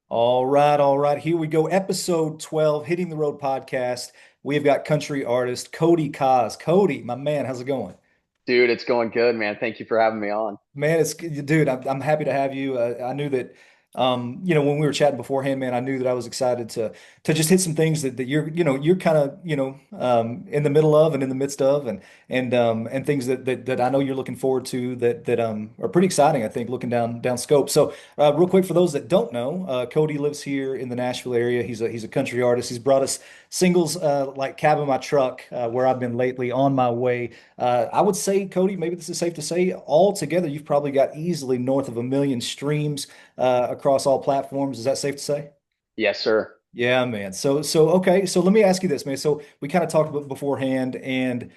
All right, all right. Here we go. Episode 12, Hitting the Road podcast. We have got country artist Cody Cozz. Cody, my man, how's it going? Dude, it's going good, man. Thank you for having me on. Man, it's dude. I'm happy to have you. I knew that, when we were chatting beforehand, man, I knew that I was excited to just hit some things that you're kind of, in the middle of and in the midst of, and things that I know you're looking forward to that are pretty exciting. I think looking down scope. So, real quick for those that don't know, Cody lives here in the Nashville area. He's a country artist. He's brought us singles like "Cab in My Truck," where I've been lately on my way. I would say, Cody, maybe this is safe to say, all together, you've probably got easily north of 1 million streams across all platforms. Is that safe to say? Yes, sir. Yeah, man. So okay. So let me ask you this, man. So we kind of talked about beforehand, and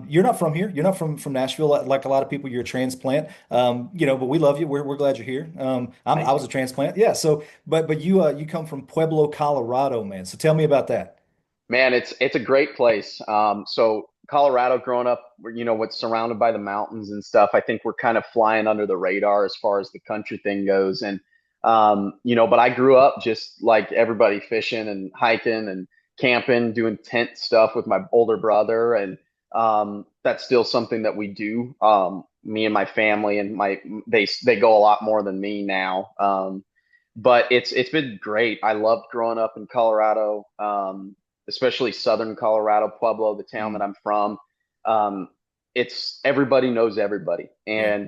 you're not from here. You're not from Nashville, like a lot of people. You're a transplant. But we love you. We're glad you're here. I Thank was you. a transplant. Yeah. So, but you come from Pueblo, Colorado, man. So tell me about that. Man, it's a great place. So Colorado, growing up, what's surrounded by the mountains and stuff. I think we're kind of flying under the radar as far as the country thing goes. And but I grew up just like everybody, fishing and hiking and camping, doing tent stuff with my older brother, and that's still something that we do. Me and my family and they go a lot more than me now. But it's been great. I loved growing up in Colorado. Especially Southern Colorado, Pueblo, the town that Mm, I'm from. Um, it's everybody knows everybody, yeah.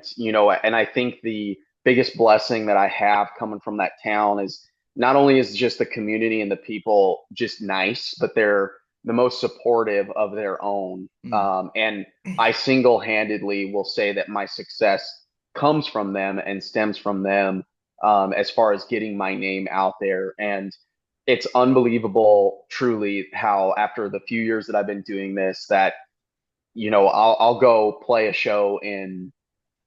and I think the biggest blessing that I have coming from that town is not only is just the community and the people just nice, but they're the most supportive of their own. Mm, And I single-handedly will say that my success comes from them and stems from them, as far as getting my name out there. And it's unbelievable, truly, how after the few years that I've been doing this, that I'll go play a show in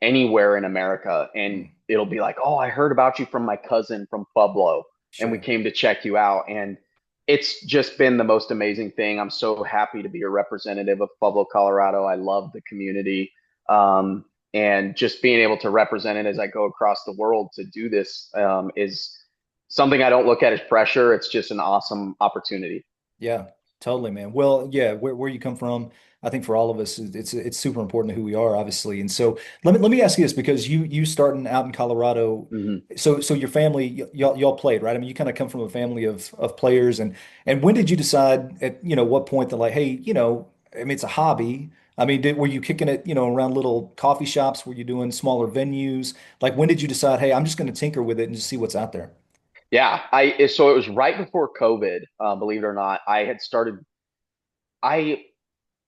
anywhere in America, and mm, it'll be like, "Oh, I heard about you from my cousin from Pueblo, and we sure. came to check you out." And it's just been the most amazing thing. I'm so happy to be a representative of Pueblo, Colorado. I love the community, and just being able to represent it as I go across the world to do this, is something I don't look at as pressure. It's just an awesome opportunity. Yeah, totally, man. Well, yeah, where you come from, I think for all of us, it's super important to who we are, obviously. And so let me ask you this because you starting out in Colorado, Mhm. so your family y'all played, right? I mean, you kind of come from a family of players, and when did you decide at what point that like, hey, I mean, it's a hobby. I mean, were you kicking it, around little coffee shops? Were you doing smaller venues? Like, when did you decide, hey, I'm just going to tinker with it and just see what's out there? Yeah, so it was right before COVID, believe it or not. I had started. I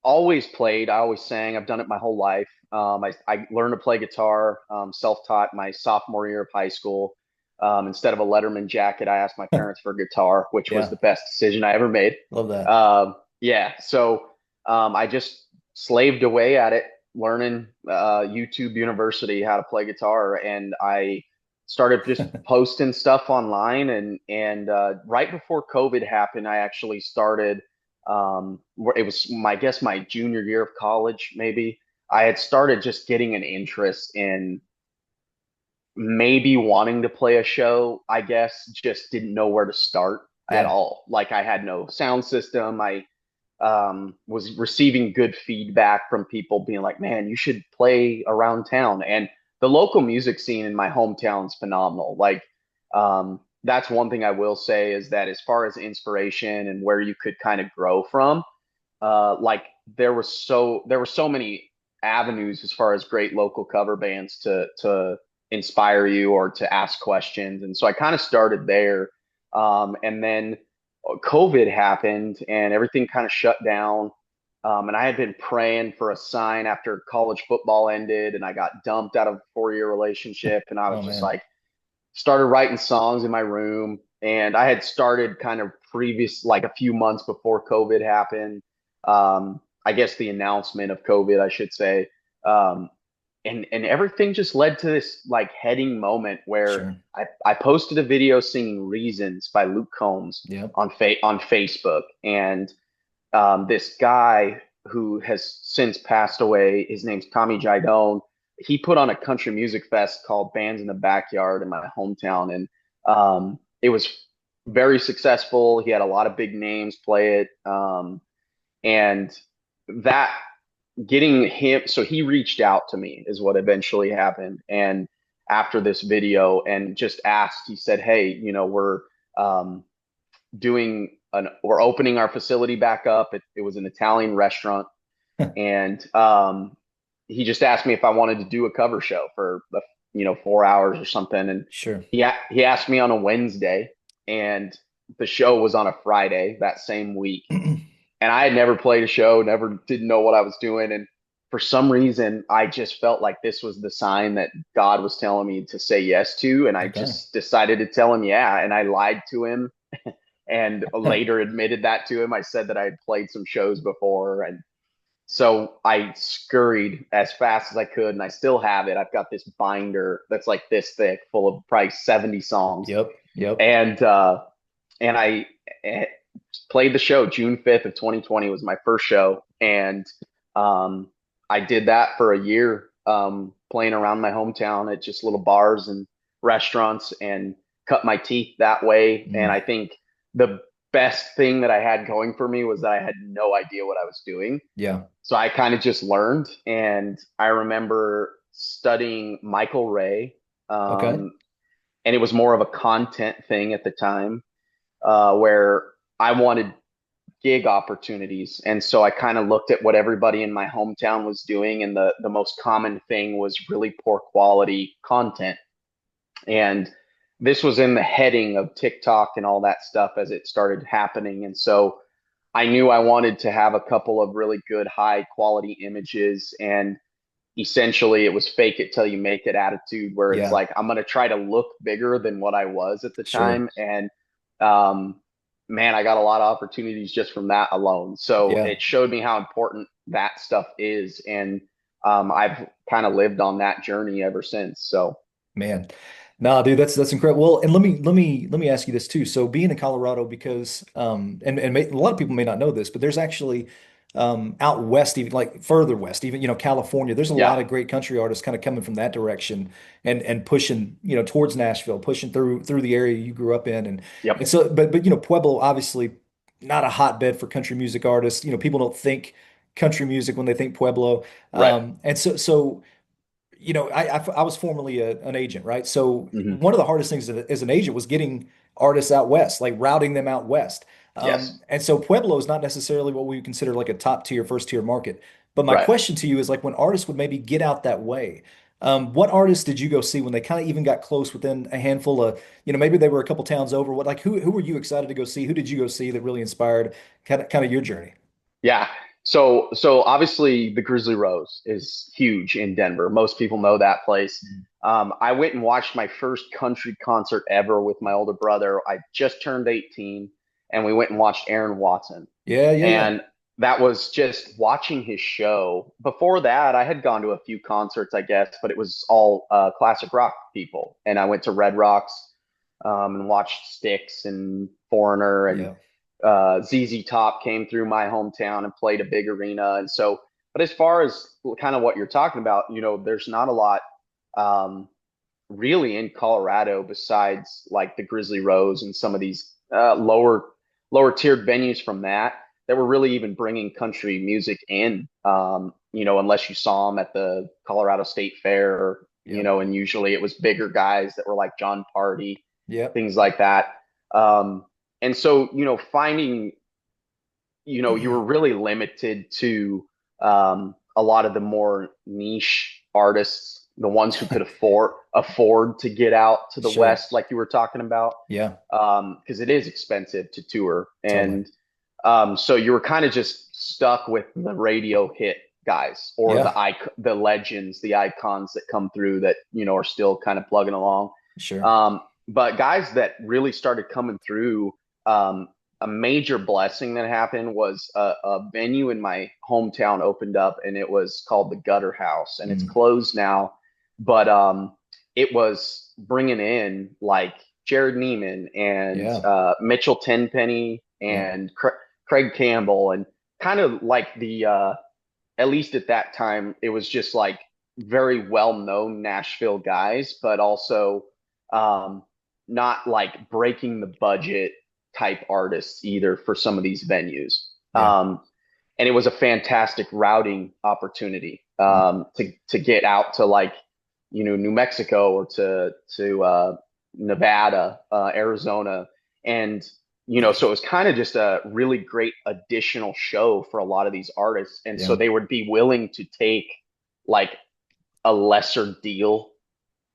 always played. I always sang. I've done it my whole life. I learned to play guitar, self-taught my sophomore year of high school. Instead of a Letterman jacket, I asked my parents for a guitar, which was Yeah, the best decision I ever made. love that. Yeah, so I just slaved away at it, learning YouTube University how to play guitar, and I started just posting stuff online. And right before COVID happened, I actually started. It was I guess my junior year of college, maybe. I had started just getting an interest in maybe wanting to play a show. I guess just didn't know where to start at Yeah. all. Like I had no sound system. I was receiving good feedback from people being like, man, you should play around town. And the local music scene in my hometown is phenomenal. Like, that's one thing I will say is that as far as inspiration and where you could kind of grow from, like there were so many avenues as far as great local cover bands to inspire you or to ask questions. And so I kind of started there. And then COVID happened and everything kind of shut down. And I had been praying for a sign after college football ended, and I got dumped out of a 4 year relationship. And I Oh was just man. like, started writing songs in my room. And I had started kind of previous, like a few months before COVID happened. I guess the announcement of COVID, I should say. Um, and everything just led to this like heading moment where Sure. I posted a video singing Reasons by Luke Combs Yep. on Facebook. And this guy who has since passed away, his name's Tommy Gidone. He put on a country music fest called Bands in the Backyard in my hometown, and it was very successful. He had a lot of big names play it. And that getting him, so he reached out to me is what eventually happened. And after this video and just asked, he said, hey, um, we're opening our facility back up. It was an Italian restaurant. And he just asked me if I wanted to do a cover show for 4 hours or something. And Sure. he asked me on a Wednesday, and the show was on a Friday that same week. And I had never played a show, never didn't know what I was doing. And for some reason, I just felt like this was the sign that God was telling me to say yes to. And I Okay. just decided to tell him yeah. And I lied to him and later admitted that to him. I said that I had played some shows before. And so I scurried as fast as I could, and I still have it. I've got this binder that's like this thick, full of probably 70 songs. Yep. Yep. And I played the show June 5th of 2020 was my first show. And um, I did that for a year, playing around my hometown at just little bars and restaurants and cut my teeth that way. And Mm, I think the best thing that I had going for me was that I had no idea what I was doing. yeah. So I kind of just learned. And I remember studying Michael Ray. Okay. Um, and it was more of a content thing at the time, where I wanted gig opportunities. And so I kind of looked at what everybody in my hometown was doing. And the most common thing was really poor quality content. And this was in the heading of TikTok and all that stuff as it started happening. And so I knew I wanted to have a couple of really good, high quality images. And essentially, it was fake it till you make it attitude, where it's Yeah. like, I'm going to try to look bigger than what I was at the Sure. time. And um, man, I got a lot of opportunities just from that alone. So Yeah. it showed me how important that stuff is. And I've kind of lived on that journey ever since. So, Man. Nah, dude, that's incredible. Well, and let me ask you this too. So being in Colorado, because a lot of people may not know this, but there's actually out west, even like further west, even California, there's a yeah, lot of great country artists kind of coming from that direction and pushing, towards Nashville, pushing through the area you grew up in. And yep, so but Pueblo, obviously not a hotbed for country music artists. People don't think country music when they think Pueblo. right. And so I was formerly an agent, right? So Hmm. one of the hardest things as an agent was getting artists out west, like routing them out west. Yes, And so Pueblo is not necessarily what we would consider like a top tier, first tier market. But my right. question to you is like when artists would maybe get out that way, what artists did you go see when they kind of even got close within a handful of, maybe they were a couple towns over? What like who were you excited to go see? Who did you go see that really inspired kind of your journey? Yeah. So obviously the Grizzly Rose is huge in Denver. Most people know that place. I went and watched my first country concert ever with my older brother. I just turned 18, and we went and watched Aaron Watson. Yeah, yeah, yeah. And that was just watching his show. Before that, I had gone to a few concerts, I guess, but it was all classic rock people. And I went to Red Rocks, and watched Styx and Foreigner, and Yeah. ZZ Top came through my hometown and played a big arena. And so, but as far as kind of what you're talking about, there's not a lot um, really in Colorado besides like the Grizzly Rose and some of these lower tiered venues from that were really even bringing country music in. Unless you saw them at the Colorado State Fair, or, Yep. and usually it was bigger guys that were like Jon Pardi, Yep. things like that. Um, and so, finding, you were really limited to a lot of the more niche artists, the ones who could afford to get out to the Sure. West, like you were talking about, Yeah, because it is expensive to tour. totally. And so you were kind of just stuck with the radio hit guys, or Yeah, the legends, the icons that come through that, are still kind of plugging along. sure. But guys that really started coming through, um, a major blessing that happened was a venue in my hometown opened up, and it was called the Gutter House, and it's Mm, closed now. But it was bringing in like Jared Neiman and yeah, Mitchell Tenpenny yeah, and Craig Campbell, and kind of like at least at that time, it was just like very well known Nashville guys, but also um, not like breaking the budget type artists either for some of these venues. Yeah. And it was a fantastic routing opportunity Mm. to get out to like New Mexico or to Nevada, Arizona, and so it was kind of just a really great additional show for a lot of these artists, and so Yeah. they would be willing to take like a lesser deal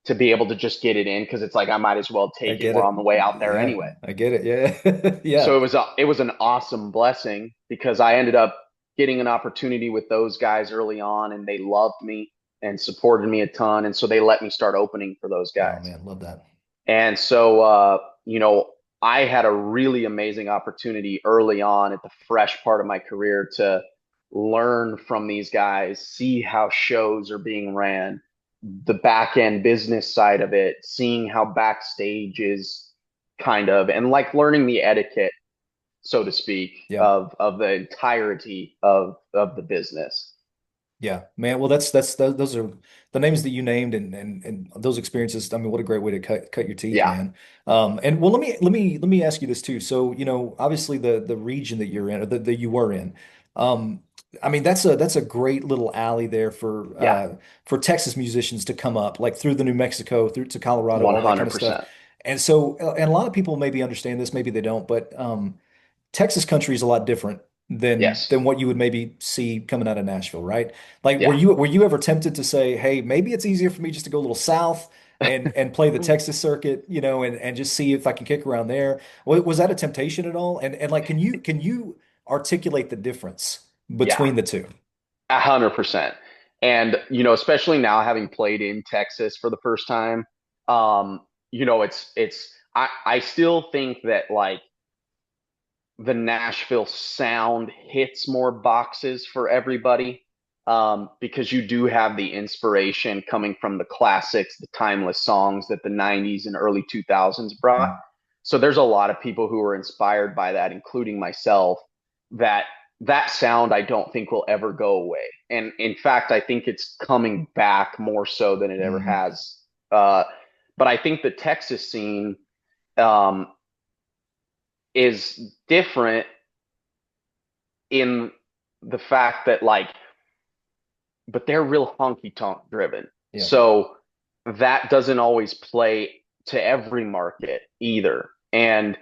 to be able to just get it in because it's like I might as well I take it. get We're it. on the way out there Yeah. anyway. I get it. Yeah. So Yeah. it was an awesome blessing because I ended up getting an opportunity with those guys early on, and they loved me and supported me a ton, and so they let me start opening for those Oh guys. man, love that. And so I had a really amazing opportunity early on at the fresh part of my career to learn from these guys, see how shows are being ran, the back end business side of it, seeing how backstage is kind of, and like learning the etiquette, so to speak, Yeah. of the entirety of the business. Yeah, man. Well, those are the names that you named, and those experiences. I mean, what a great way to cut your teeth, Yeah, man. And well, let me ask you this too. So, obviously the region that you're in, or that you were in, um, I mean, that's a great little alley there yeah, for Texas musicians to come up, like through the New Mexico, through to Colorado, all that kind of stuff. 100%. And so, and a lot of people maybe understand this, maybe they don't, but Texas country is a lot different than Yes, what you would maybe see coming out of Nashville, right? Like, were yeah. you ever tempted to say, hey, maybe it's easier for me just to go a little south and play the Texas circuit, and just see if I can kick around there? Was that a temptation at all? And like, can you articulate the difference Yeah, between the two? 100%. And especially now having played in Texas for the first time, it's I still think that like the Nashville sound hits more boxes for everybody, because you do have the inspiration coming from the classics, the timeless songs that the 90s and early 2000s brought. Mm. So there's a lot of people who are inspired by that, including myself, that that sound I don't think will ever go away. And in fact, I think it's coming back more so than it ever Mhm. has. Uh, but I think the Texas scene um, is different in the fact that like, but they're real honky tonk driven. Yeah, So that doesn't always play to every market either. And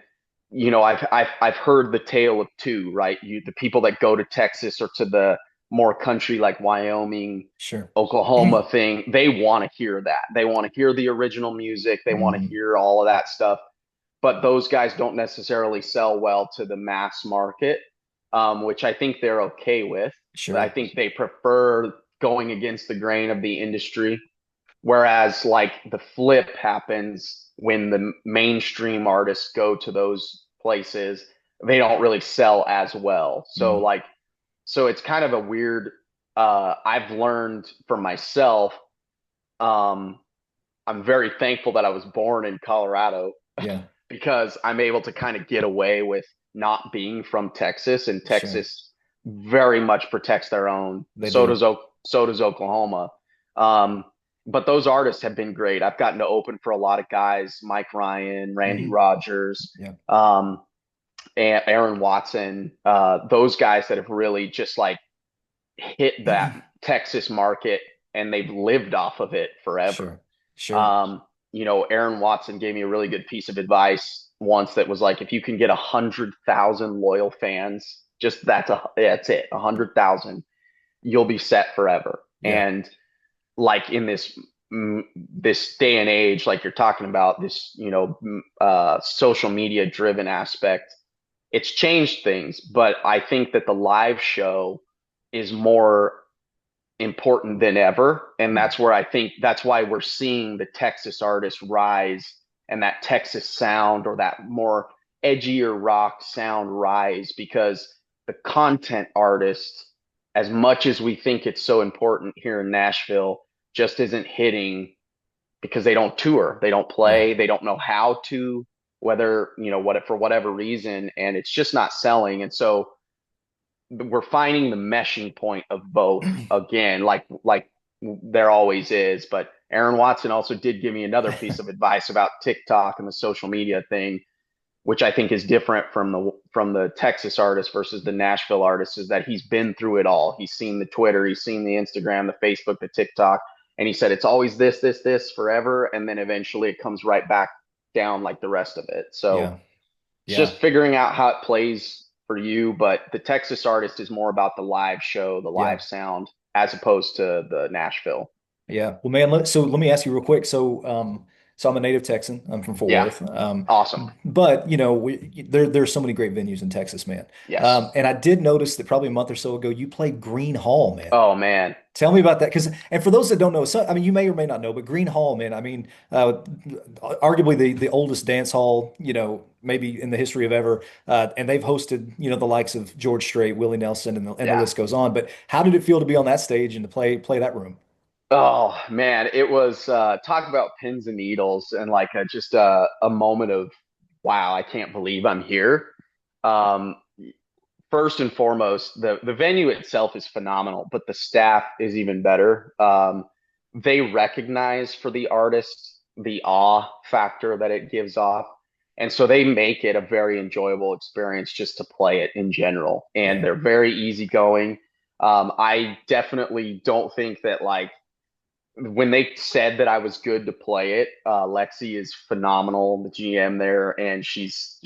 I've heard the tale of two, right? The people that go to Texas or to the more country like Wyoming, sure. Oklahoma thing, they want to hear that. They want to hear the original music. They want to Mhm. hear all of that stuff. But those guys don't necessarily sell well to the mass market, which I think they're okay with. I Sure. think they prefer going against the grain of the industry. Whereas, like, the flip happens when the mainstream artists go to those places, they don't really sell as well. So, Mm. like, so it's kind of a weird. I've learned for myself. Um, I'm very thankful that I was born in Colorado Yeah, because I'm able to kind of get away with not being from Texas, and sure. Texas very much protects their own. They do. So does Oklahoma. Um, but those artists have been great. I've gotten to open for a lot of guys: Mike Ryan, Randy Hmm. Rogers, Yeah. and Aaron Watson. Those guys that have really just like hit that Texas market, and they've lived off of it forever. Sure. Sure. Um, Aaron Watson gave me a really good piece of advice once that was like, if you can get 100,000 loyal fans, just that's it, 100,000, you'll be set forever. Yeah. And like in this day and age, like you're talking about this, social media driven aspect, it's changed things. But I think that the live show is more important than ever. And Yeah. that's where I think that's why we're seeing the Texas artists rise and that Texas sound or that more edgier rock sound rise because the content artists, as much as we think it's so important here in Nashville, just isn't hitting because they don't tour, they don't Yeah. play, they don't know how to, whether, what for whatever reason, and it's just not selling. And so we're finding the meshing point of both again, like there always is, but Aaron Watson also did give me another piece of advice about TikTok and the social media thing, which I think is different from the Texas artist versus the Nashville artist, is that he's been through it all. He's seen the Twitter, he's seen the Instagram, the Facebook, the TikTok, and he said it's always this forever, and then eventually it comes right back down like the rest of it. So Yeah. it's just Yeah. figuring out how it plays for you. But the Texas artist is more about the live show, the Yeah. live sound, as opposed to the Nashville. Yeah. Well, man, so let me ask you real quick. So I'm a native Texan. I'm from Fort Yeah, Worth. awesome. But there's so many great venues in Texas, man. Yes. And I did notice that probably a month or so ago you played Green Hall, man. Oh man. Tell me about that, because and for those that don't know, I mean, you may or may not know, but Green Hall, man, I mean, arguably the oldest dance hall, maybe in the history of ever, and they've hosted, the likes of George Strait, Willie Nelson, and the Yeah. list goes on. But how did it feel to be on that stage and to play that room? Oh man, it was talk about pins and needles and like just a moment of wow, I can't believe I'm here. Um, First and foremost, the venue itself is phenomenal, but the staff is even better. They recognize for the artist the awe factor that it gives off, and so they make it a very enjoyable experience just to play it in general. And Yeah. they're very easygoing. I definitely don't think that like when they said that I was good to play it, Lexi is phenomenal, the GM there, and is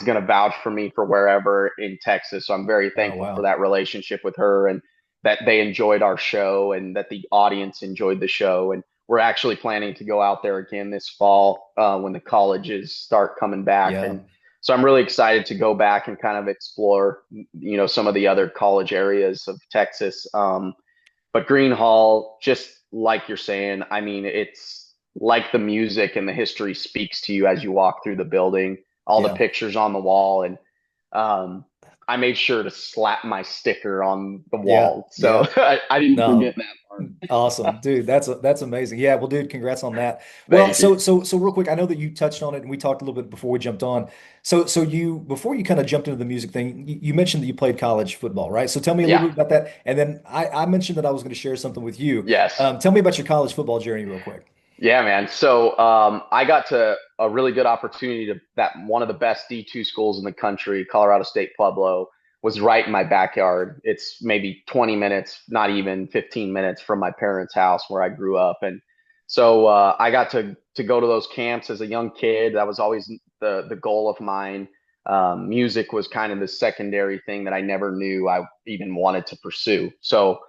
going to vouch for me for wherever in Texas. So I'm very Oh, thankful for wow. that relationship with her, and that they enjoyed our show and that the audience enjoyed the show. And we're actually planning to go out there again this fall when the colleges start coming back. Yeah. And so I'm really excited to go back and kind of explore, some of the other college areas of Texas. But Green Hall, just like you're saying, I mean, it's like the music and the history speaks to you as you walk through the building, all the Yeah. pictures on the wall. And um, I made sure to slap my sticker on the Yeah. wall. So Yeah. I didn't forget No. that part. Awesome, dude. That's amazing. Yeah, well, dude, congrats on that. Well, Thank you. so real quick, I know that you touched on it and we talked a little bit before we jumped on. So you before you kind of jumped into the music thing, you mentioned that you played college football, right? So tell me a little Yeah. bit about that. And then I mentioned that I was going to share something with you. Yes. Tell me about your college football journey real quick. Yeah, man. So I got to a really good opportunity to that one of the best D2 schools in the country, Colorado State Pueblo, was right in my backyard. It's maybe 20 minutes, not even 15 minutes from my parents' house where I grew up. And so I got to go to those camps as a young kid. That was always the goal of mine. Music was kind of the secondary thing that I never knew I even wanted to pursue. So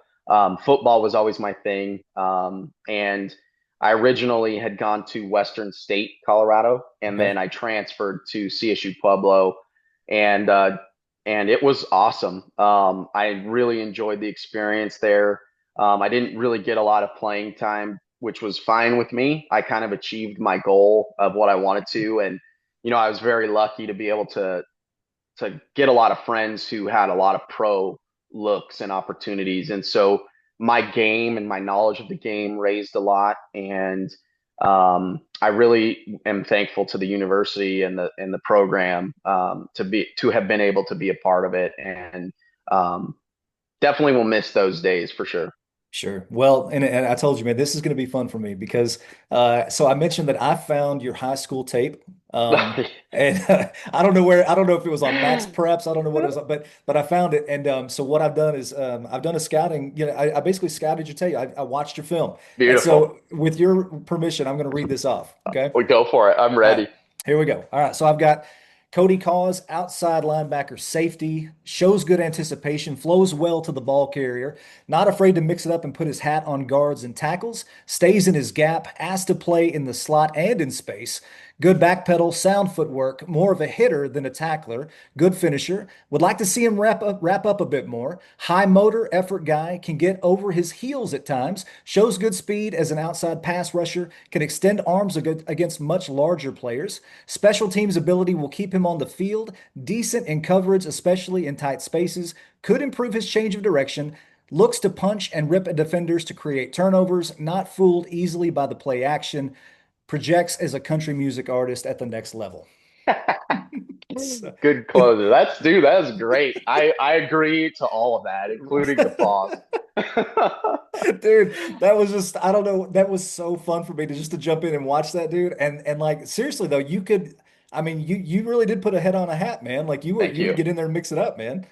football was always my thing. And I originally had gone to Western State, Colorado, and Okay. then I transferred to CSU Pueblo, and uh, and it was awesome. I really enjoyed the experience there. I didn't really get a lot of playing time, which was fine with me. I kind of achieved my goal of what I wanted to, and I was very lucky to be able to get a lot of friends who had a lot of pro looks and opportunities. And so my game and my knowledge of the game raised a lot. And I really am thankful to the university and the program to have been able to be a part of it. And um, definitely will miss those days for sure. Sure. Well, and I told you, man, this is going to be fun for me because so I mentioned that I found your high school tape. And I don't know if it was on Max Preps. I don't know what it was, but I found it. And so what I've done is I've done a scouting. I basically scouted your tape. I watched your film. And Beautiful. so with your permission, I'm going to read this off. Okay. We go for it. I'm All right, ready. here we go. All right, so I've got Cody Cozz, outside linebacker safety, shows good anticipation, flows well to the ball carrier, not afraid to mix it up and put his hat on guards and tackles, stays in his gap, asked to play in the slot and in space. Good back pedal, sound footwork, more of a hitter than a tackler. Good finisher. Would like to see him wrap up a bit more. High motor, effort guy, can get over his heels at times. Shows good speed as an outside pass rusher. Can extend arms against much larger players. Special teams ability will keep him on the field. Decent in coverage, especially in tight spaces. Could improve his change of direction. Looks to punch and rip at defenders to create turnovers. Not fooled easily by the play action. Projects as a country music artist at the next level. So, Good closer. That's dude, that's great. I agree to all of that, including the pause. Dude, that was just, I don't know, that was so fun for me to just to jump in and watch that, dude. And like seriously though, you could, I mean, you really did put a head on a hat, man. Like Thank you would you. get in there and mix it up, man.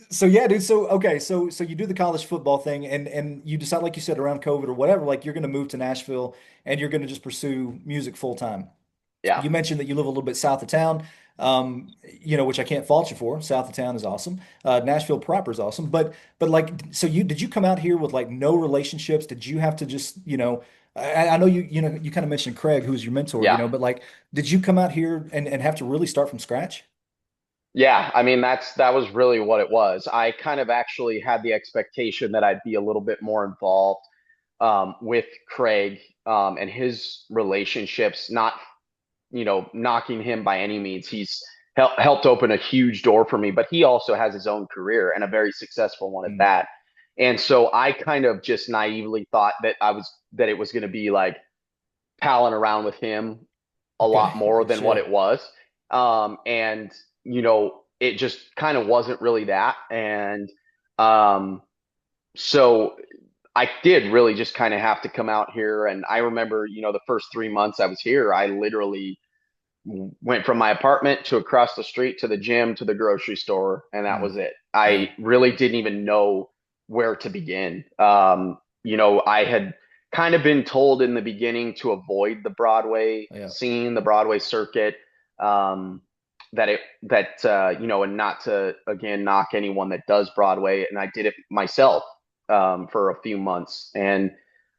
So yeah, dude. So okay, so you do the college football thing, and you decide, like you said, around COVID or whatever, like you're going to move to Nashville and you're going to just pursue music full time. Yeah. You mentioned that you live a little bit south of town, which I can't fault you for. South of town is awesome. Nashville proper is awesome. But like, so did you come out here with like no relationships? Did you have to just, I know you kind of mentioned Craig, who's your mentor, Yeah. but like, did you come out here and have to really start from scratch? Yeah, I mean that was really what it was. I kind of actually had the expectation that I'd be a little bit more involved with Craig and his relationships, not knocking him by any means. He's helped open a huge door for me, but he also has his own career and a very successful one at Mm, that. And so I kind of just naively thought that it was going to be like palling around with him a lot okay, more than what sure. it was. And it just kind of wasn't really that. And um, so I did really just kind of have to come out here. And I remember, the first 3 months I was here, I literally went from my apartment to across the street to the gym to the grocery store, and that Mm, was it. yeah, I really didn't even know where to begin. I had kind of been told in the beginning to avoid the Broadway yeah, scene, the Broadway circuit. Um, and not to again knock anyone that does Broadway, and I did it myself for a few months, and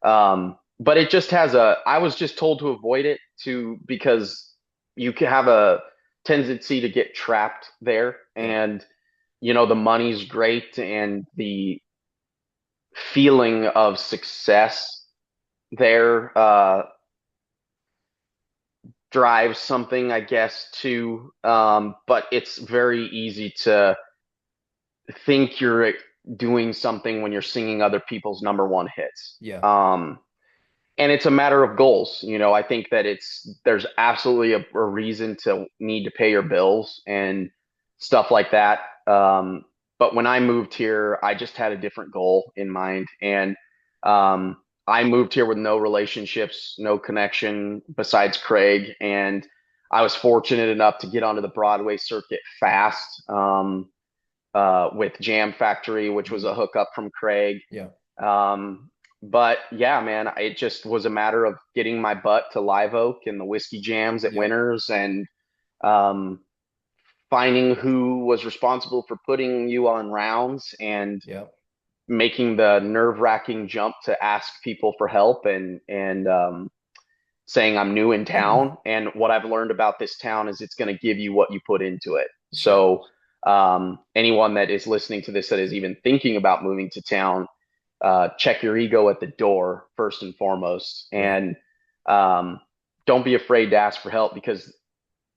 but it just has a. I was just told to avoid it because you can have a tendency to get trapped there, yeah. and the money's great and the feeling of success there drives something, I guess, too. But it's very easy to think you're doing something when you're singing other people's number one hits. Yeah. And it's a matter of goals. I think that there's absolutely a reason to need to pay your bills and stuff like that. But when I moved here, I just had a different goal in mind, and I moved here with no relationships, no connection besides Craig, and I was fortunate enough to get onto the Broadway circuit fast with Jam Factory, which was Mm, a hookup from Craig. yeah. Um, but yeah, man, it just was a matter of getting my butt to Live Oak and the whiskey jams at Yep. Winners and um, finding who was responsible for putting you on rounds and Yep. making the nerve-wracking jump to ask people for help and saying I'm new in town. And what I've learned about this town is it's going to give you what you put into it. Sure. So anyone that is listening to this that is even thinking about moving to town, check your ego at the door first and foremost, Right. and um, don't be afraid to ask for help because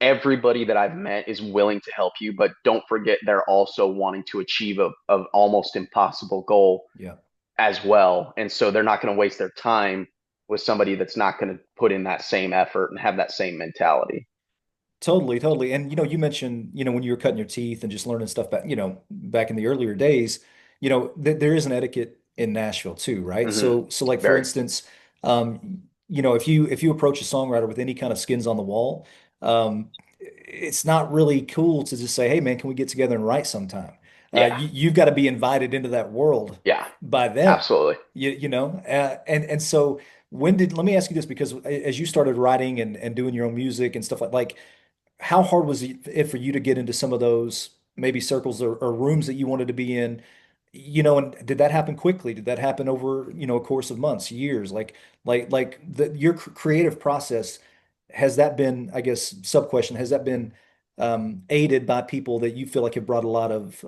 everybody that I've met is willing to help you. But don't forget they're also wanting to achieve a almost impossible goal Yeah. as well, and so they're not going to waste their time with somebody that's not going to put in that same effort and have that same mentality. Totally, totally. And you mentioned, when you were cutting your teeth and just learning stuff back, back in the earlier days, there is an etiquette in Nashville too, right? Mm-hmm. So like for Very, instance, if you approach a songwriter with any kind of skins on the wall, it's not really cool to just say, "Hey man, can we get together and write sometime?" yeah, You've got to be invited into that world yeah, by them. absolutely, And so let me ask you this, because as you started writing and doing your own music and stuff like how hard was it for you to get into some of those maybe circles or rooms that you wanted to be in? And did that happen quickly? Did that happen over, a course of months, years? Your creative process, has that been, I guess, sub question, has that been aided by people that you feel like have brought a lot of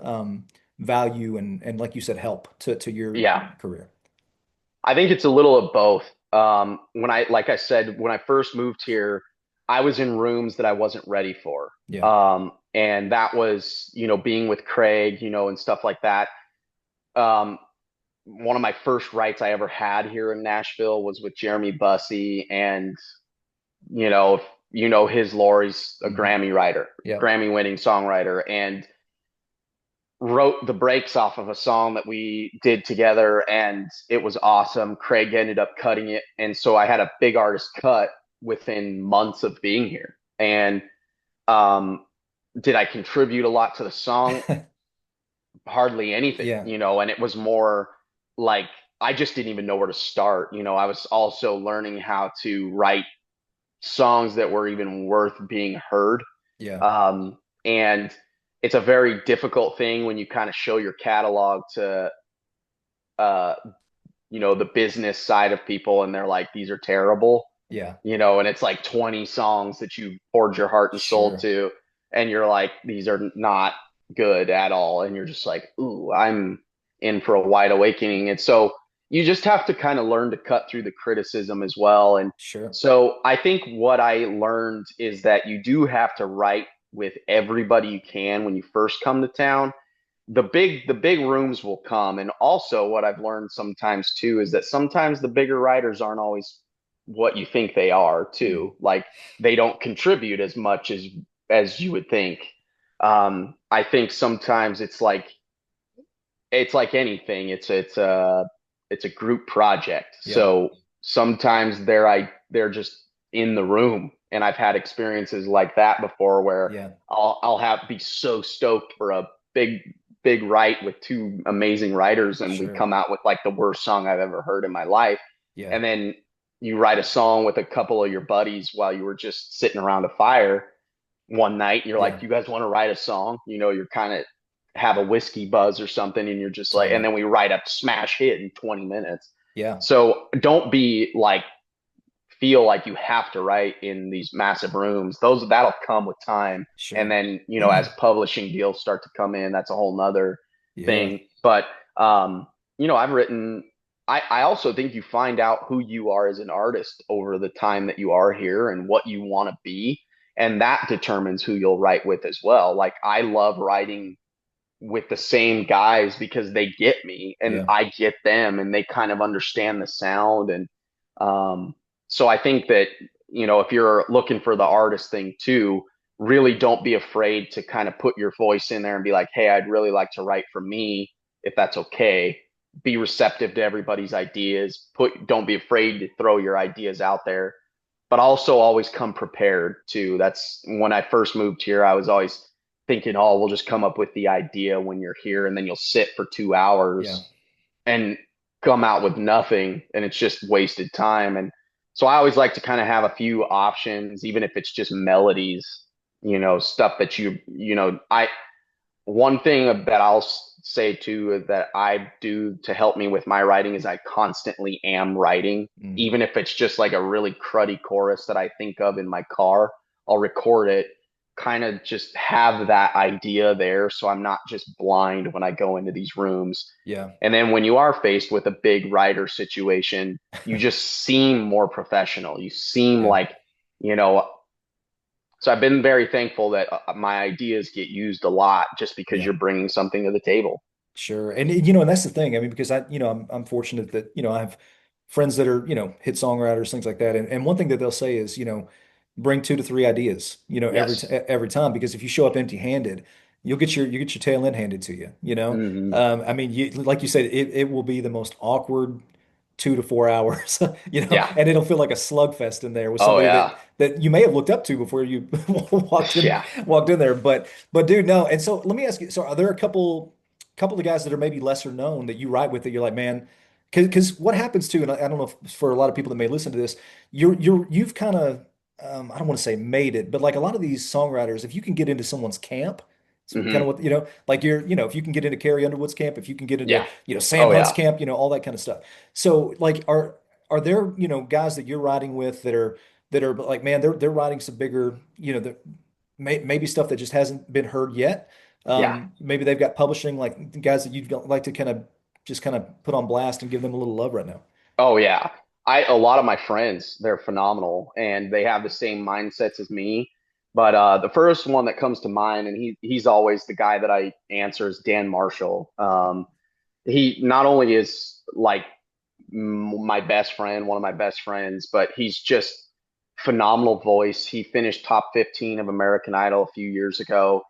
value and like you said, help to your yeah. career? I think it's a little of both. Like I said, when I first moved here, I was in rooms that I wasn't ready for. Yeah. And that was, being with Craig, and stuff like that. Um, One of my first writes I ever had here in Nashville was with Jeremy Bussey. And, if his Laurie's a Hmm. Grammy writer, Yeah. Grammy winning songwriter. And wrote the breaks off of a song that we did together, and it was awesome. Craig ended up cutting it, and so I had a big artist cut within months of being here. And um, did I contribute a lot to the song? Hardly anything, Yeah. and it was more like I just didn't even know where to start. I was also learning how to write songs that were even worth being heard. Yeah. And it's a very difficult thing when you kind of show your catalog to uh, the business side of people, and they're like, these are terrible, Yeah. and it's like 20 songs that you poured your heart and soul Sure. to, and you're like, these are not good at all. And you're just like, ooh, I'm in for a wide awakening. And so you just have to kind of learn to cut through the criticism as well. And Sure. so I think what I learned is that you do have to write with everybody you can when you first come to town. The big rooms will come. And also what I've learned sometimes too is that sometimes the bigger writers aren't always what you think they are Mm. too. Like they don't contribute as much as you would think. I think sometimes it's like anything. It's a group project. Yeah. So sometimes they're just in the room, and I've had experiences like that before where Yeah. I'll have be so stoked for a big write with two amazing writers, and we Sure. come out with like the worst song I've ever heard in my life. Yeah. And then you write a song with a couple of your buddies while you were just sitting around a fire one night, and you're like, Yeah. "You guys want to write a song?" You're kind of have a whiskey buzz or something, and you're just like, and Totally. then we write a smash hit in 20 minutes. Yeah. So don't be like feel like you have to write in these massive rooms. That'll come with time. And Sure. then, as publishing deals start to come in, that's a whole nother Yeah. thing. But I've written I also think you find out who you are as an artist over the time that you are here and what you want to be. And that determines who you'll write with as well. Like I love writing with the same guys because they get me and Yeah. I get them, and they kind of understand the sound. And um, so I think that, if you're looking for the artist thing too, really don't be afraid to kind of put your voice in there and be like, hey, I'd really like to write for me, if that's okay. Be receptive to everybody's ideas. Don't be afraid to throw your ideas out there, but also always come prepared too. That's when I first moved here, I was always thinking, oh, we'll just come up with the idea when you're here, and then you'll sit for 2 hours Yeah. and come out with nothing, and it's just wasted time. And so I always like to kind of have a few options, even if it's just melodies, stuff that I one thing that I'll say too that I do to help me with my writing is I constantly am writing, Mm. even if it's just like a really cruddy chorus that I think of in my car. I'll record it, kind of just have that idea there, so I'm not just blind when I go into these rooms. Yeah. And then when you are faced with a big writer situation, you just seem more professional. You seem Yeah. like, you know, so I've been very thankful that my ideas get used a lot just because Yeah. you're bringing something to the table. Sure. And and that's the thing. I mean, because I'm fortunate that, I have friends that are, hit songwriters, things like that. And one thing that they'll say is, bring 2 to 3 ideas, Yes. every time, because if you show up empty-handed, you get your tail end handed to you. Hmm. I mean, like you said, it will be the most awkward 2 to 4 hours, Yeah. and it'll feel like a slugfest in there with Oh somebody yeah. that you may have looked up to before you walked in Yeah. walked in there. But dude, no. And so let me ask you, so are there a couple of guys that are maybe lesser known that you write with that you're like, man, because what happens too, and I don't know if for a lot of people that may listen to this, you've kind of I don't want to say made it, but like a lot of these songwriters, if you can get into someone's camp, it's kind of Hmm. what, like if you can get into Carrie Underwood's camp, if you can get into, Yeah. Sam Oh Hunt's yeah. camp, all that kind of stuff. So like are there, guys that you're writing with that are like, man, they're writing some bigger, maybe stuff that just hasn't been heard yet. Yeah. Maybe they've got publishing, like guys that you'd like to kind of put on blast and give them a little love right now. Oh yeah. A lot of my friends, they're phenomenal, and they have the same mindsets as me. But the first one that comes to mind, and he's always the guy that I answer, is Dan Marshall. He not only is like my best friend, one of my best friends, but he's just phenomenal voice. He finished top 15 of American Idol a few years ago.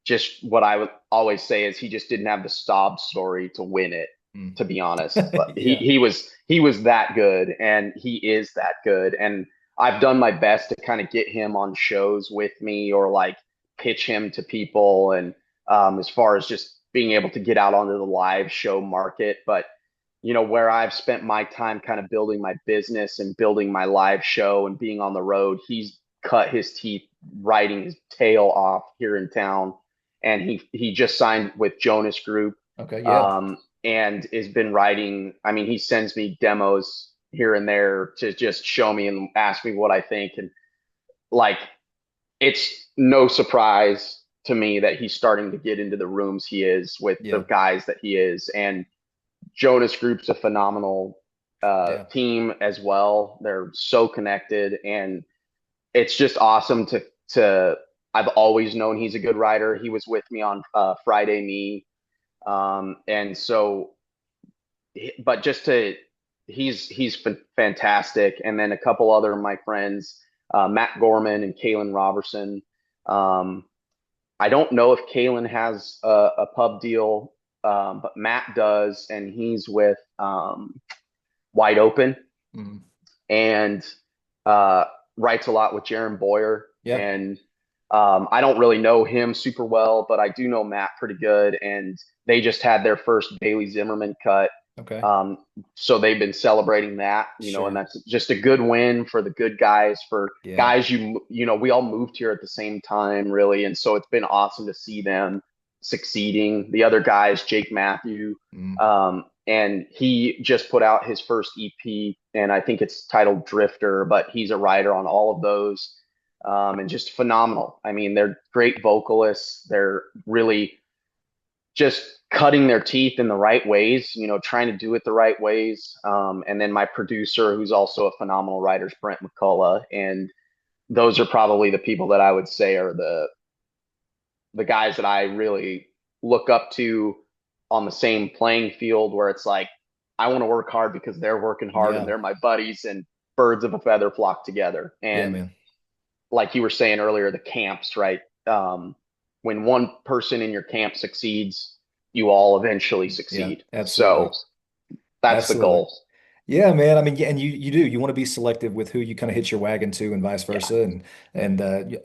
just what I would always say is he just didn't have the Staub story to win it, Mm. to be honest. But he Yeah. he was he was that good, and he is that good. And I've done my best to kind of get him on shows with me, or like pitch him to people, and as far as just being able to get out onto the live show market. But where I've spent my time kind of building my business and building my live show and being on the road, he's cut his teeth riding his tail off here in town. And he just signed with Jonas Group, Okay. Yeah. and has been writing. I mean, he sends me demos here and there to just show me and ask me what I think. And like, it's no surprise to me that he's starting to get into the rooms he is with the Yeah. guys that he is. And Jonas Group's a phenomenal Yeah. team as well. They're so connected, and it's just awesome to. I've always known he's a good rider. He was with me on Friday Me, and so, but just to, he's fantastic. And then a couple other of my friends, Matt Gorman and Kalen Robertson. Um, I don't know if Kalen has a pub deal, but Matt does, and he's with Wide Open, Mm. and uh, writes a lot with Jaron Boyer. Yeah. And I don't really know him super well, but I do know Matt pretty good. And they just had their first Bailey Zimmerman cut. Okay. Um, so they've been celebrating that, and Sure. that's just a good win for the good guys, for Yeah. guys, we all moved here at the same time, really. And so it's been awesome to see them succeeding. The other guys, Jake Matthew, Mm. and he just put out his first EP, and I think it's titled Drifter, but he's a writer on all of those, and just phenomenal. I mean, they're great vocalists. They're really just cutting their teeth in the right ways, trying to do it the right ways. And then my producer, who's also a phenomenal writer, is Brent McCullough. And those are probably the people that I would say are the guys that I really look up to on the same playing field, where it's like, I want to work hard because they're working hard and Yeah. they're my buddies, and birds of a feather flock together. Yeah, And man. like you were saying earlier, the camps, right? When one person in your camp succeeds, you all eventually Yeah. succeed. Absolutely. So that's the Absolutely. goal. Yeah, man. I mean, yeah, and you do. You want to be selective with who you kind of hitch your wagon to, and vice Yeah. versa. And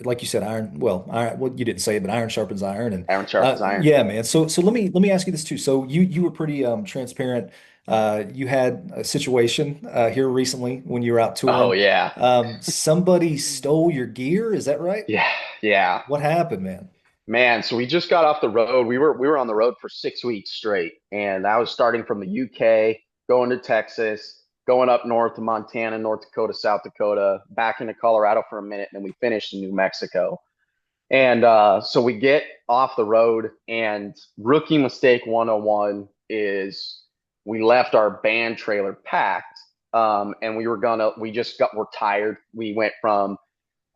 like you said, iron. Well, iron. Well, you didn't say it, but iron sharpens iron. And Iron sharpens iron. yeah, man. So let me ask you this too. So you were pretty transparent. You had a situation here recently when you were out Oh touring. yeah. Somebody stole your gear. Is that right? Yeah. Yeah. What happened, man? Man, so we just got off the road. We were on the road for 6 weeks straight, and I was starting from the UK, going to Texas, going up north to Montana, North Dakota, South Dakota, back into Colorado for a minute, and then we finished in New Mexico. And so we get off the road, and rookie mistake 101 is we left our band trailer packed, and we're tired. We went from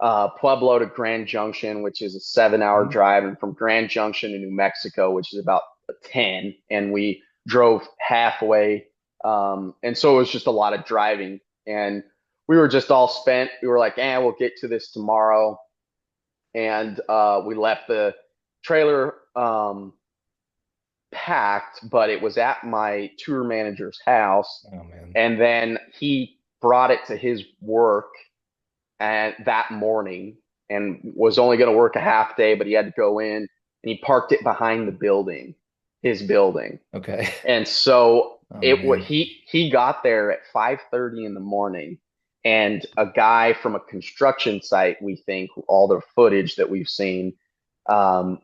Pueblo to Grand Junction, which is a 7 hour Mhm. drive, and from Grand Junction to New Mexico, which is about a 10. And we drove halfway. And so it was just a lot of driving. And we were just all spent. We were like, we'll get to this tomorrow. And we left the trailer packed, but it was at my tour manager's house. Oh man. And then he brought it to his work and that morning, and was only going to work a half day, but he had to go in, and he parked it behind the building, his building. Okay. And so Oh it what man. he got there at 5:30 in the morning, and a guy from a construction site, we think all the footage that we've seen, um,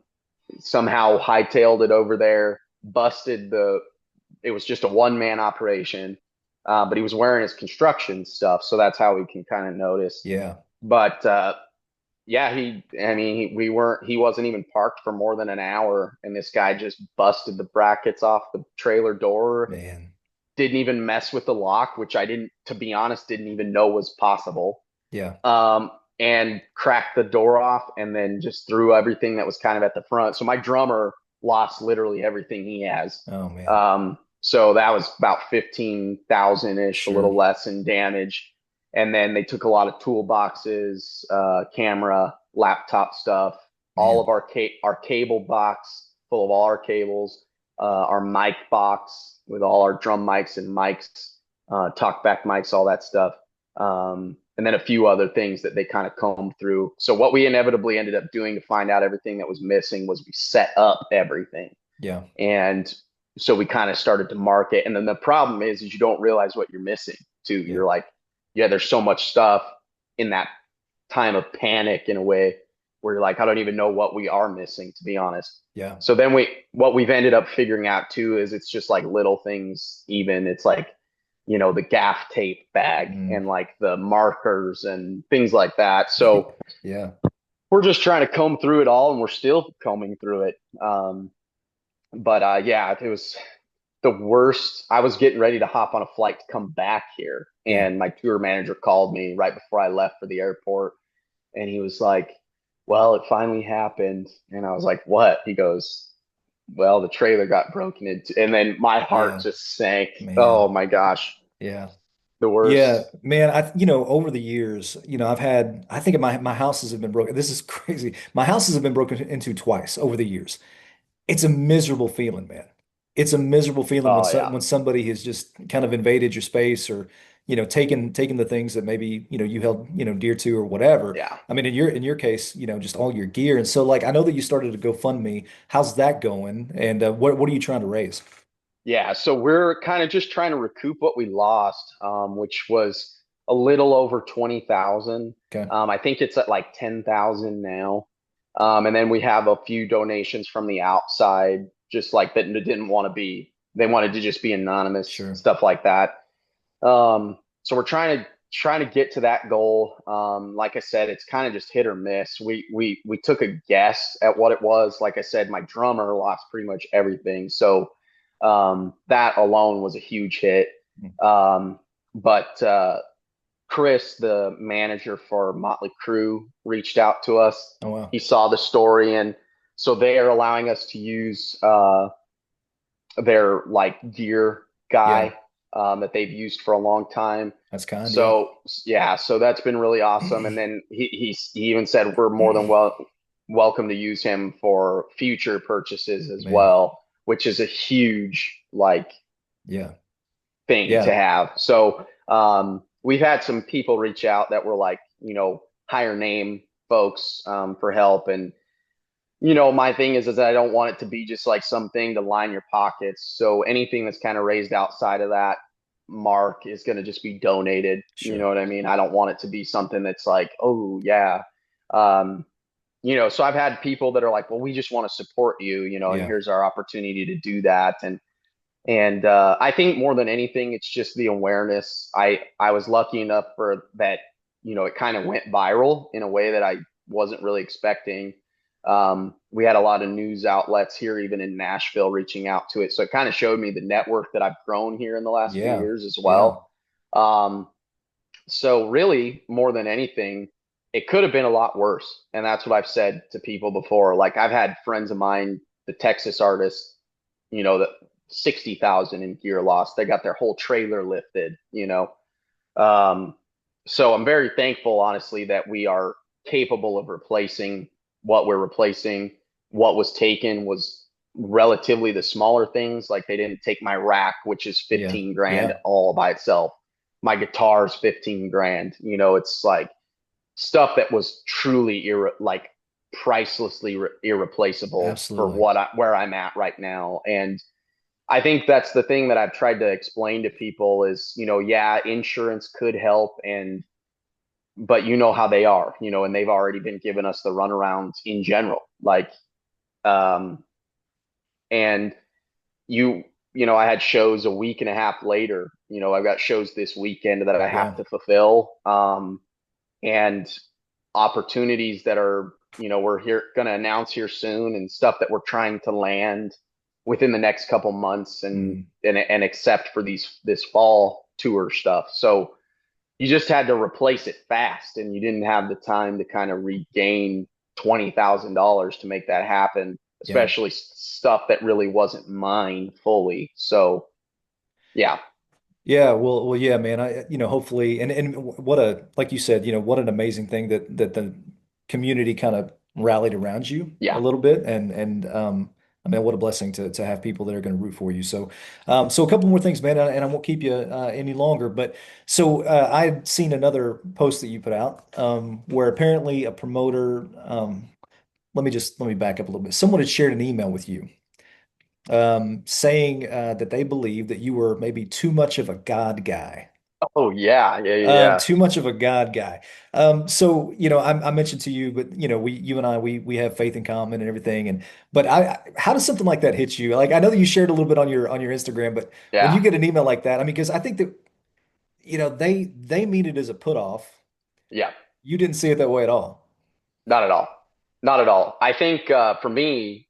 somehow hightailed it over there, busted it was just a one-man operation, but he was wearing his construction stuff, so that's how we can kind of notice. Yeah. But yeah, he wasn't even parked for more than an hour, and this guy just busted the brackets off the trailer door. Man. Didn't even mess with the lock, which I didn't, to be honest, didn't even know was possible. Yeah. And cracked the door off, and then just threw everything that was kind of at the front. So my drummer lost literally everything he has. Oh man. So that was about 15,000 ish, a Sure. little less in damage. And then they took a lot of toolboxes, camera, laptop stuff. all Man. of our cable box full of all our cables, our mic box with all our drum mics and mics, talkback mics, all that stuff. And then a few other things that they kind of combed through. So what we inevitably ended up doing to find out everything that was missing was we set up everything. Yeah. And so we kind of started to market. And then the problem is you don't realize what you're missing too. Yeah. You're like, yeah, there's so much stuff in that time of panic in a way where you're like, I don't even know what we are missing, to be honest. Yeah. So then what we've ended up figuring out too is it's just like little things, even it's like, the gaff tape bag Mm. and like the markers and things like that. So Yeah. we're just trying to comb through it all and we're still combing through it. But yeah, it was the worst. I was getting ready to hop on a flight to come back here, Yeah. and my tour manager called me right before I left for the airport, and he was like, "Well, it finally happened." And I was like, "What?" He goes, "Well, the trailer got broken into," and then my heart Yeah. just sank. Oh Man. my gosh, Yeah. the Yeah, worst. man, over the years, I think my houses have been broken. This is crazy. My houses have been broken into twice over the years. It's a miserable feeling, man. It's a miserable feeling Oh yeah, when somebody has just kind of invaded your space or, taken the things that maybe, you held, dear to or whatever. yeah. I mean, in your case, just all your gear. And so like I know that you started a GoFundMe. How's that going? And what are you trying to raise? Yeah, so we're kind of just trying to recoup what we lost, which was a little over 20,000. Okay. I think it's at like 10,000 now. And then we have a few donations from the outside, just like that didn't want to be, they wanted to just be anonymous, Sure. stuff like that. So we're trying to get to that goal. Like I said, it's kind of just hit or miss. We took a guess at what it was. Like I said, my drummer lost pretty much everything. So that alone was a huge hit. Mm. But Chris, the manager for Motley Crue, reached out to us. Oh wow. He saw the story, and so they are allowing us to use their like gear Yeah, guy that they've used for a long time. that's kind. Yeah. So yeah, so that's been really awesome. And then he even said we're more than welcome to use him for future purchases as Man. well, which is a huge like Yeah. thing to Yeah. have. So we've had some people reach out that were like, higher name folks for help. And, my thing is I don't want it to be just like something to line your pockets. So anything that's kind of raised outside of that mark is going to just be donated. You know Sure. what I mean? I don't want it to be something that's like, oh, yeah. Um, so I've had people that are like, well, we just want to support you, and Yeah. here's our opportunity to do that. And I think more than anything, it's just the awareness. I was lucky enough for that, it kind of went viral in a way that I wasn't really expecting. We had a lot of news outlets here, even in Nashville, reaching out to it. So it kind of showed me the network that I've grown here in the last few Yeah. years as Yeah. well. Um, so really, more than anything, it could have been a lot worse. And that's what I've said to people before. Like I've had friends of mine, the Texas artists, that 60,000 in gear loss. They got their whole trailer lifted. Um, so I'm very thankful, honestly, that we are capable of replacing what we're replacing. What was taken was relatively the smaller things. Like they didn't take my rack, which is Yeah. 15 grand Yeah. all by itself. My guitar's 15 grand. It's like stuff that was truly like pricelessly irreplaceable for Absolutely. where I'm at right now. And I think that's the thing that I've tried to explain to people is, yeah, insurance could help but you know how they are, and they've already been giving us the runarounds in general. Like, um, and you, I had shows a week and a half later, I've got shows this weekend that I have Yeah. to fulfill. And opportunities that are, we're here going to announce here soon and stuff that we're trying to land within the next couple months Mm. and accept for this fall tour stuff. So you just had to replace it fast and you didn't have the time to kind of regain $20,000 to make that happen, Yeah. especially stuff that really wasn't mine fully. So yeah, Yeah, well, yeah, man. Hopefully, and what like you said, what an amazing thing that the community kind of rallied around you a Yeah. little bit, and I mean, what a blessing to have people that are going to root for you. So, so a couple more things, man, and I won't keep you any longer. But so I had seen another post that you put out where apparently a promoter. Let me back up a little bit. Someone had shared an email with you saying that they believe that you were maybe too much of a God guy. Oh yeah, yeah, yeah, yeah. Too much of a God guy. So I mentioned to you, but you and I, we have faith in common and everything. And but how does something like that hit you? Like I know that you shared a little bit on your Instagram, but when Yeah. you get an email like that, I mean, because I think that they mean it as a put off. Yeah. You didn't see it that way at all. Not at all. Not at all. I think for me,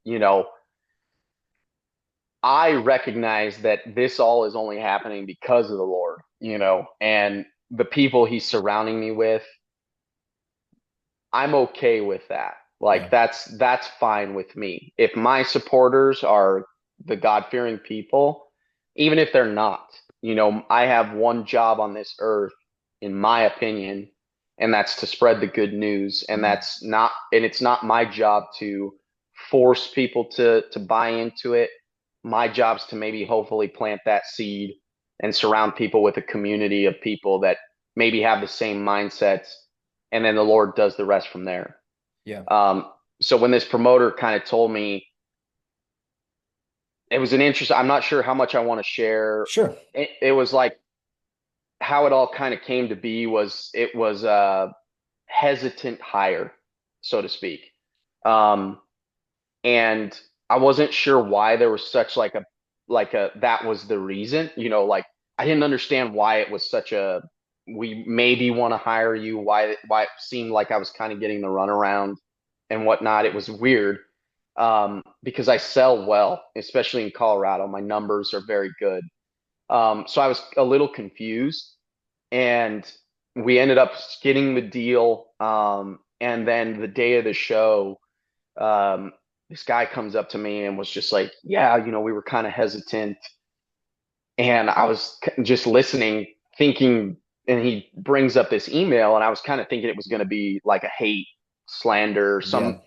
I recognize that this all is only happening because of the Lord, and the people he's surrounding me with. I'm okay with that. Like Yeah, that's fine with me. If my supporters are the God-fearing people, even if they're not, I have one job on this earth, in my opinion, and that's to spread the good news. And mm, it's not my job to force people to buy into it. My job's to maybe hopefully plant that seed and surround people with a community of people that maybe have the same mindsets, and then the Lord does the rest from there. yeah, Um, so when this promoter kind of told me, it was an interest. I'm not sure how much I want to share. sure. It was like how it all kind of came to be was it was a hesitant hire, so to speak. Um, and I wasn't sure why there was such like a that was the reason, like I didn't understand why it was such a we maybe want to hire you, why it seemed like I was kind of getting the runaround and whatnot. It was weird. Because I sell well, especially in Colorado. My numbers are very good. So I was a little confused, and we ended up getting the deal. And then the day of the show, um, this guy comes up to me and was just like, "Yeah, we were kind of hesitant," and I was just listening, thinking. And he brings up this email, and I was kind of thinking it was going to be like a hate, slander, Yeah.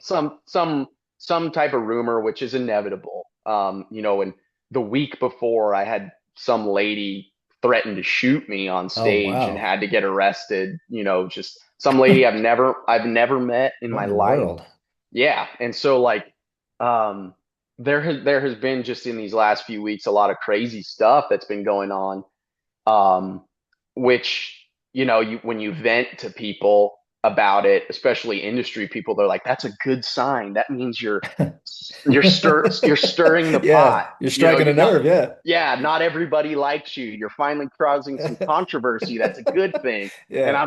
some type of rumor, which is inevitable. And the week before, I had some lady threaten to shoot me on Oh, stage and wow. had to get arrested. Just some lady I've never met in What my in the life. world? Yeah, and so like, um, there has been just in these last few weeks a lot of crazy stuff that's been going on, um, which when you vent to people about it, especially industry people, they're like, "That's a good sign. That means you're stirring the Yeah, pot. you're striking a You're not, nerve. Yeah. yeah, not everybody likes you. You're finally causing some controversy. That's a good thing." And Yeah.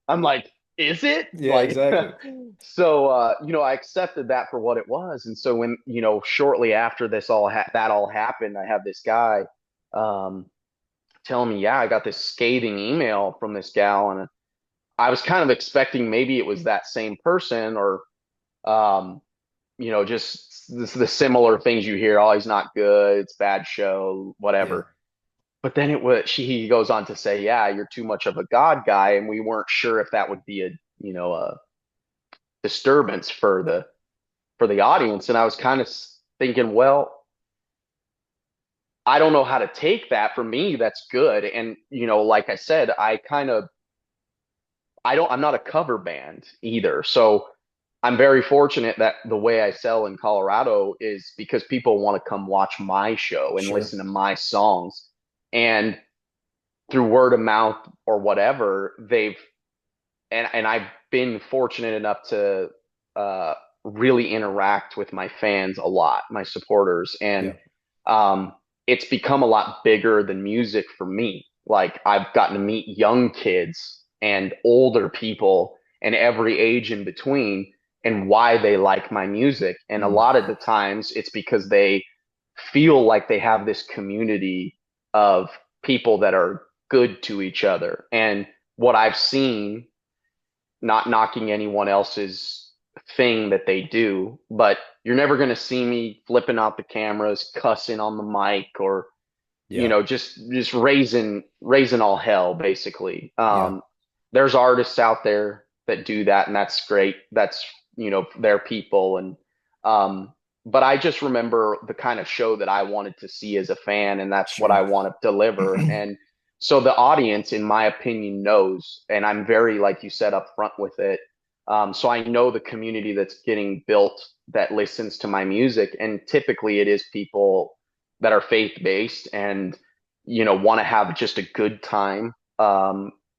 I'm like, is it Yeah, like? exactly. So I accepted that for what it was. And so when shortly after that all happened, I have this guy. Um, telling me, yeah, I got this scathing email from this gal, and I was kind of expecting maybe it was that same person, or um, just the similar things you hear. Oh, he's not good. It's bad show, Yeah. whatever. But then he goes on to say, yeah, you're too much of a God guy, and we weren't sure if that would be a disturbance for the audience. And I was kind of thinking, well, I don't know how to take that. For me, that's good. And like I said, I'm not a cover band either. So I'm very fortunate that the way I sell in Colorado is because people want to come watch my show and Sure. listen to my songs. And through word of mouth or whatever, and I've been fortunate enough to uh, really interact with my fans a lot, my supporters, and Yeah. um, it's become a lot bigger than music for me. Like I've gotten to meet young kids and older people and every age in between, and why they like my music. And a Mm. lot of the times it's because they feel like they have this community of people that are good to each other. And what I've seen, not knocking anyone else's thing that they do, but you're never going to see me flipping out the cameras, cussing on the mic, or Yeah. just raising all hell basically. Yeah. There's artists out there that do that, and that's great. That's their people. And um, but I just remember the kind of show that I wanted to see as a fan, and that's what I Sure. want to deliver. And so the audience, in my opinion, knows, and I'm very, like you said, upfront with it. So I know the community that's getting built that listens to my music, and typically it is people that are faith based and want to have just a good time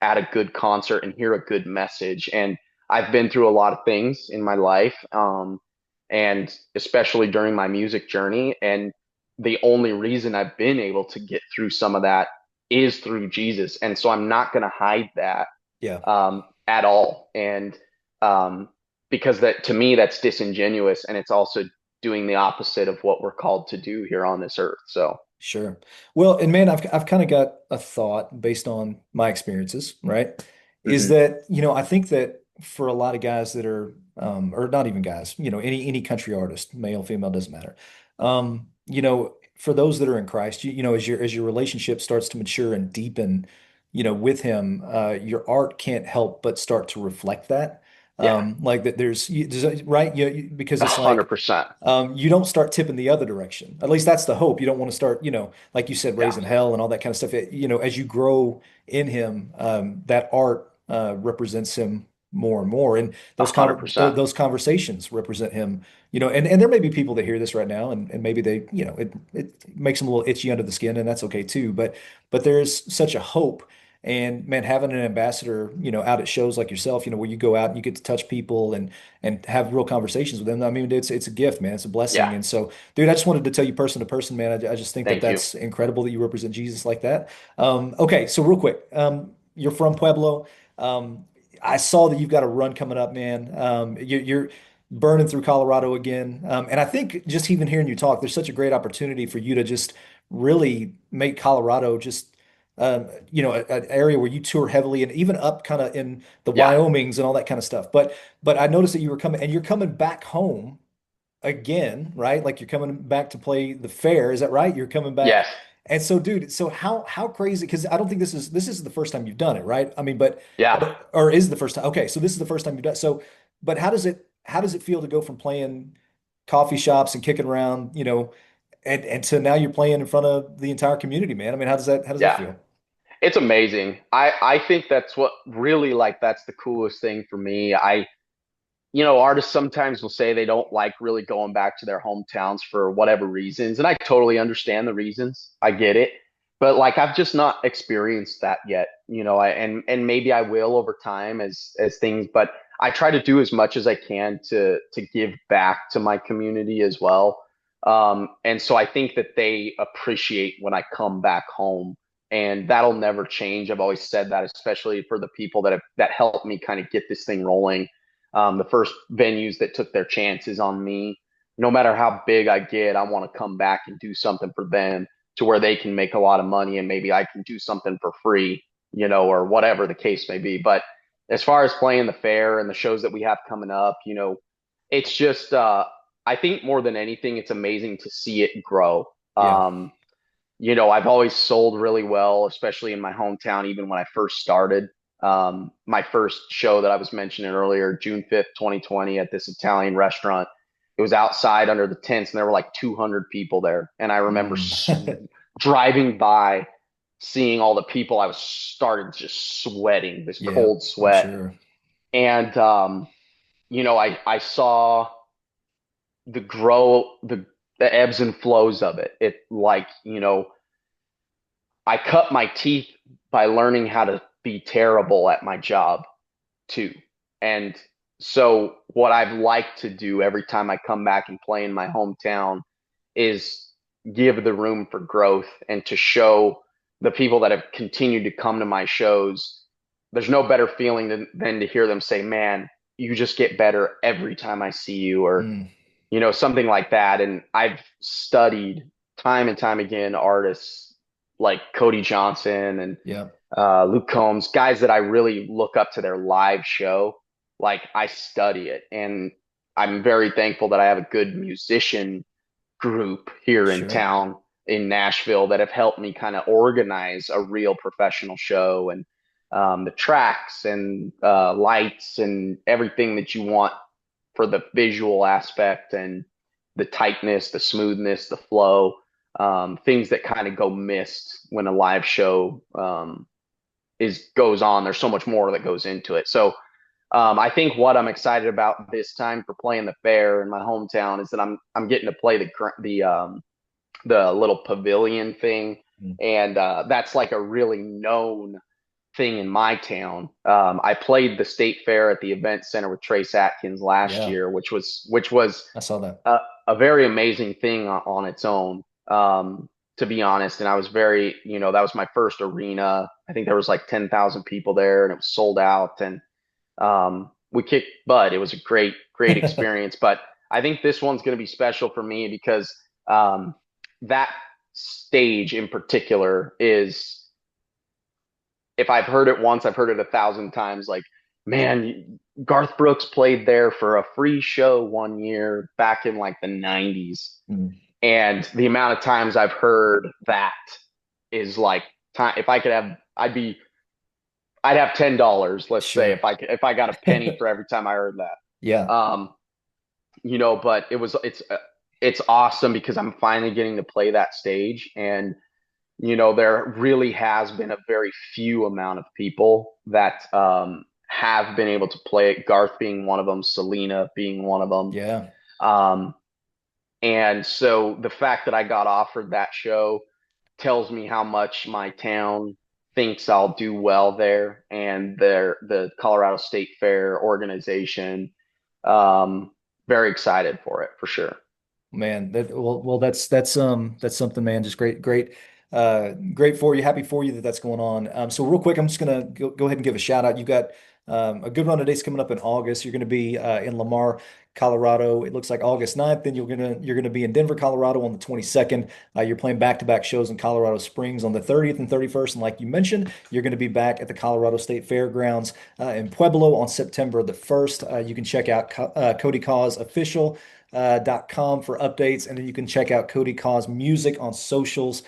at a good concert and hear a good message. And I've been through a lot of things in my life, and especially during my music journey. And the only reason I've been able to get through some of that is through Jesus. And so I'm not going to hide that Yeah. at all. And um, because that to me, that's disingenuous. And it's also doing the opposite of what we're called to do here on this earth. So, Sure. Well, and man, I've kind of got a thought based on my experiences, right? Is mhm. that, I think that for a lot of guys that are, or not even guys, any country artist, male, female, doesn't matter. For those that are in Christ, as your relationship starts to mature and deepen, with him, your art can't help but start to reflect that. Yeah, Like that right? Because a it's hundred like percent. you don't start tipping the other direction. At least that's the hope. You don't want to start, like you said, Yeah, raising hell and all that kind of stuff. As you grow in him, that art represents him more and more, and a hundred percent. those conversations represent him. And there may be people that hear this right now, and maybe they, it makes them a little itchy under the skin, and that's okay too. But there is such a hope. And man, having an ambassador, out at shows like yourself, where you go out and you get to touch people and have real conversations with them. I mean, it's a gift, man. It's a Yeah, blessing. And so, dude, I just wanted to tell you person to person, man. I just think that thank you. that's incredible that you represent Jesus like that. Okay, so real quick, you're from Pueblo. I saw that you've got a run coming up, man. You're burning through Colorado again. And I think just even hearing you talk, there's such a great opportunity for you to just really make Colorado just an area where you tour heavily and even up kind of in the Yeah, Wyomings and all that kind of stuff. But I noticed that you were coming and you're coming back home again, right? Like you're coming back to play the fair. Is that right? You're coming back. yes, And so, dude, so how crazy? Because I don't think this is the first time you've done it, right? I mean, yeah. or is it the first time? Okay, so this is the first time you've done. So, but how does it feel to go from playing coffee shops and kicking around, and to now you're playing in front of the entire community, man? I mean, how does that Yeah, feel? it's amazing. I think that's what really, like, that's the coolest thing for me. Artists sometimes will say they don't like really going back to their hometowns for whatever reasons, and I totally understand the reasons. I get it. But like I've just not experienced that yet, and maybe I will over time as things, but I try to do as much as I can to give back to my community as well. And so I think that they appreciate when I come back home, and that'll never change. I've always said that, especially for the people that helped me kind of get this thing rolling, the first venues that took their chances on me. No matter how big I get, I want to come back and do something for them to where they can make a lot of money, and maybe I can do something for free, or whatever the case may be. But as far as playing the fair and the shows that we have coming up, it's just, I think more than anything, it's amazing to see it grow. Yeah, I've always sold really well, especially in my hometown, even when I first started. My first show that I was mentioning earlier, June 5th, 2020, at this Italian restaurant, it was outside under the tents, and there were like 200 people there. And I remember Mm. driving by, seeing all the people. I was started just sweating, this Yeah, cold I'm sweat. sure. And, I saw the grow, the ebbs and flows of it. It, like, I cut my teeth by learning how to be terrible at my job too. And so what I've liked to do every time I come back and play in my hometown is give the room for growth and to show the people that have continued to come to my shows. There's no better feeling than to hear them say, man, you just get better every time I see you, or Mm. something like that. And I've studied time and time again artists like Cody Johnson and Yeah, Luke Combs, guys that I really look up to their live show. Like I study it, and I'm very thankful that I have a good musician group here in sure. town in Nashville that have helped me kind of organize a real professional show, and the tracks and lights and everything that you want for the visual aspect and the tightness, the smoothness, the flow, things that kind of go missed when a live show is goes on. There's so much more that goes into it. So I think what I'm excited about this time for playing the fair in my hometown is that I'm getting to play the little pavilion thing, Mm. and that's like a really known thing in my town. I played the state fair at the event center with Trace Atkins last Yeah, year, which was I saw that. a very amazing thing on its own. To be honest, and I was very, that was my first arena. I think there was like 10,000 people there, and it was sold out, and we kicked butt. It was a great experience. But I think this one's going to be special for me because that stage in particular is, if I've heard it once, I've heard it 1,000 times. Like, man, Garth Brooks played there for a free show one year back in like the 90s. Mm. And the amount of times I've heard that is like, time. If I could have, I'd have $10, let's say, Sure. if I got a penny for every time I heard that. Yeah. But it's awesome because I'm finally getting to play that stage. And there really has been a very few amount of people that have been able to play it. Garth being one of them, Selena being one of them. Yeah. Um, and so the fact that I got offered that show tells me how much my town thinks I'll do well there, and the Colorado State Fair organization. Um, Very excited for it for sure. Man, that's something, man. Just great, great for you. Happy for you that that's going on. So real quick, I'm just gonna go ahead and give a shout out. You got a good run of days coming up in August. You're gonna be in Lamar, Colorado. It looks like August 9th. Then you're gonna be in Denver, Colorado on the 22nd. You're playing back-to-back shows in Colorado Springs on the 30th and 31st. And like you mentioned, you're gonna be back at the Colorado State Fairgrounds in Pueblo on September the 1st. You can check out Cody Cozz official .com for updates, and then you can check out Cody Cozz music on socials.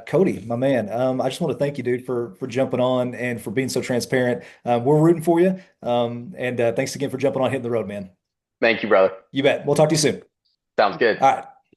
Cody, my man, I just want to thank you, dude, for jumping on and for being so transparent. We're rooting for you, and thanks again for jumping on, hitting the road, man. Thank you, brother. You bet. We'll talk to you soon. Sounds good. All right.